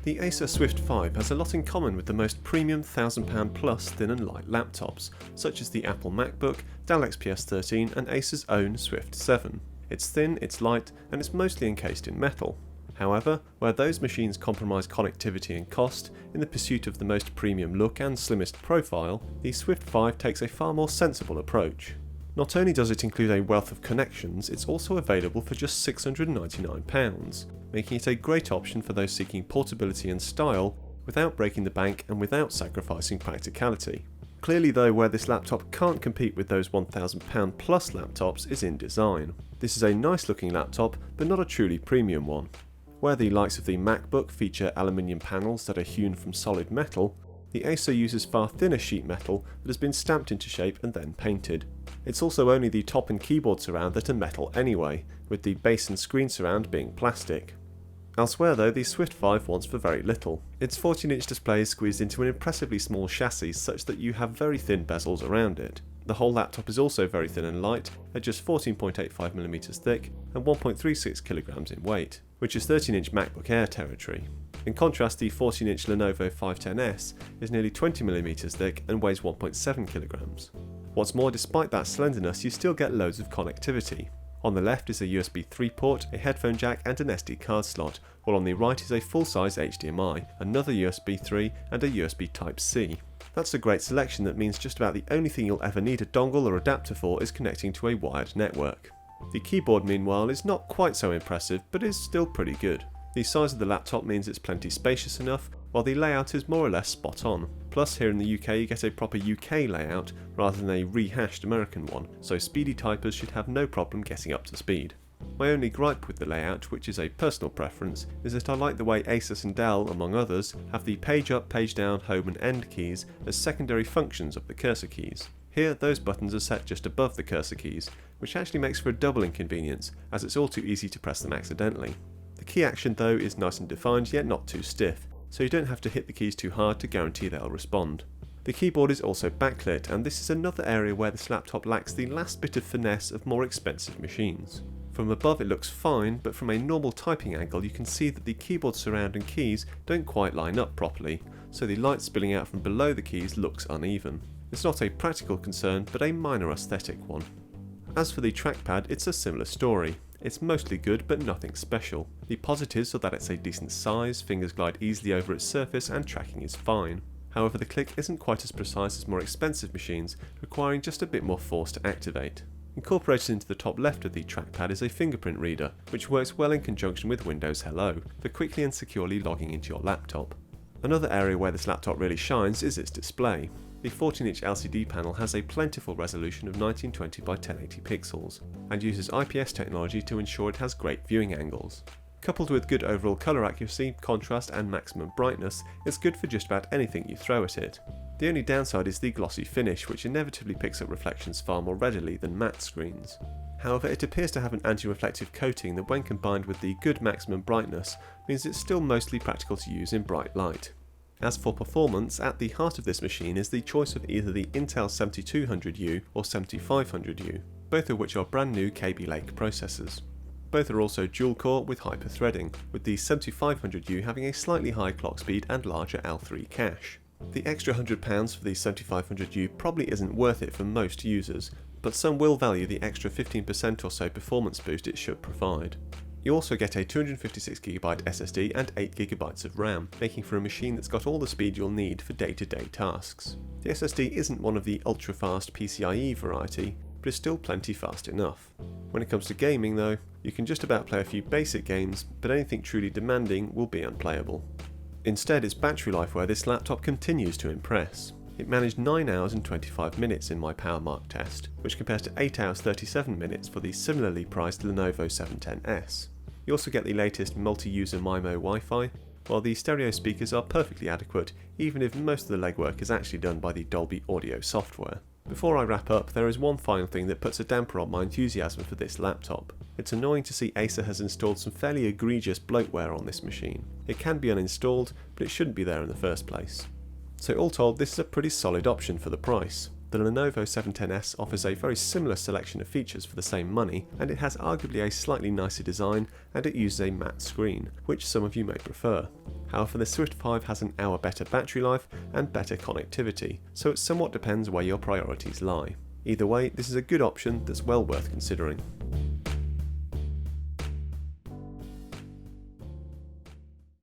The Acer Swift 5 has a lot in common with the most premium £1,000 plus thin and light laptops, such as the Apple MacBook, Dell XPS 13 and Acer's own Swift 7. It's thin, it's light, and it's mostly encased in metal. However, where those machines compromise connectivity and cost, in the pursuit of the most premium look and slimmest profile, the Swift 5 takes a far more sensible approach. Not only does it include a wealth of connections, it's also available for just £699, making it a great option for those seeking portability and style without breaking the bank and without sacrificing practicality. Clearly though, where this laptop can't compete with those £1,000 plus laptops is in design. This is a nice looking laptop, but not a truly premium one. Where the likes of the MacBook feature aluminium panels that are hewn from solid metal, the Acer uses far thinner sheet metal that has been stamped into shape and then painted. It's also only the top and keyboard surround that are metal anyway, with the base and screen surround being plastic. Elsewhere though, the Swift 5 wants for very little. Its 14-inch display is squeezed into an impressively small chassis such that you have very thin bezels around it. The whole laptop is also very thin and light, at just 14.85mm thick and 1.36kg in weight, which is 13-inch MacBook Air territory. In contrast, the 14-inch Lenovo 510S is nearly 20mm thick and weighs 1.7kg. What's more, despite that slenderness, you still get loads of connectivity. On the left is a USB 3 port, a headphone jack and an SD card slot, while on the right is a full-size HDMI, another USB 3 and a USB Type-C. That's a great selection that means just about the only thing you'll ever need a dongle or adapter for is connecting to a wired network. The keyboard meanwhile is not quite so impressive, but is still pretty good. The size of the laptop means it's plenty spacious enough, while the layout is more or less spot on. Plus here in the UK you get a proper UK layout rather than a rehashed American one, so speedy typers should have no problem getting up to speed. My only gripe with the layout, which is a personal preference, is that I like the way Asus and Dell, among others, have the page up, page down, home and end keys as secondary functions of the cursor keys. Here those buttons are set just above the cursor keys, which actually makes for a double inconvenience, as it's all too easy to press them accidentally. The key action though is nice and defined, yet not too stiff, so you don't have to hit the keys too hard to guarantee they'll respond. The keyboard is also backlit, and this is another area where this laptop lacks the last bit of finesse of more expensive machines. From above it looks fine, but from a normal typing angle you can see that the keyboard surround and keys don't quite line up properly, so the light spilling out from below the keys looks uneven. It's not a practical concern, but a minor aesthetic one. As for the trackpad, it's a similar story. It's mostly good, but nothing special. The positives are that it's a decent size, fingers glide easily over its surface, and tracking is fine. However, the click isn't quite as precise as more expensive machines, requiring just a bit more force to activate. Incorporated into the top left of the trackpad is a fingerprint reader, which works well in conjunction with Windows Hello, for quickly and securely logging into your laptop. Another area where this laptop really shines is its display. The 14-inch LCD panel has a plentiful resolution of 1920 by 1080 pixels, and uses IPS technology to ensure it has great viewing angles. Coupled with good overall colour accuracy, contrast and maximum brightness, it's good for just about anything you throw at it. The only downside is the glossy finish, which inevitably picks up reflections far more readily than matte screens. However, it appears to have an anti-reflective coating that, when combined with the good maximum brightness, means it's still mostly practical to use in bright light. As for performance, at the heart of this machine is the choice of either the Intel 7200U or 7500U, both of which are brand new Kaby Lake processors. Both are also dual-core with hyper-threading, with the 7500U having a slightly higher clock speed and larger L3 cache. The extra £100 for the 7500U probably isn't worth it for most users, but some will value the extra 15% or so performance boost it should provide. You also get a 256GB SSD and 8GB of RAM, making for a machine that's got all the speed you'll need for day-to-day tasks. The SSD isn't one of the ultra-fast PCIe variety, but is still plenty fast enough. When it comes to gaming though, you can just about play a few basic games, but anything truly demanding will be unplayable. Instead, it's battery life where this laptop continues to impress. It managed 9 hours and 25 minutes in my PowerMark test, which compares to 8 hours 37 minutes for the similarly priced Lenovo 710S. You also get the latest multi-user MIMO Wi-Fi, while the stereo speakers are perfectly adequate, even if most of the legwork is actually done by the Dolby Audio software. Before I wrap up, there is one final thing that puts a damper on my enthusiasm for this laptop. It's annoying to see Acer has installed some fairly egregious bloatware on this machine. It can be uninstalled, but it shouldn't be there in the first place. So all told, this is a pretty solid option for the price. The Lenovo 710S offers a very similar selection of features for the same money, and it has arguably a slightly nicer design, and it uses a matte screen, which some of you may prefer. However, the Swift 5 has an hour better battery life and better connectivity, so it somewhat depends where your priorities lie. Either way, this is a good option that's well worth considering.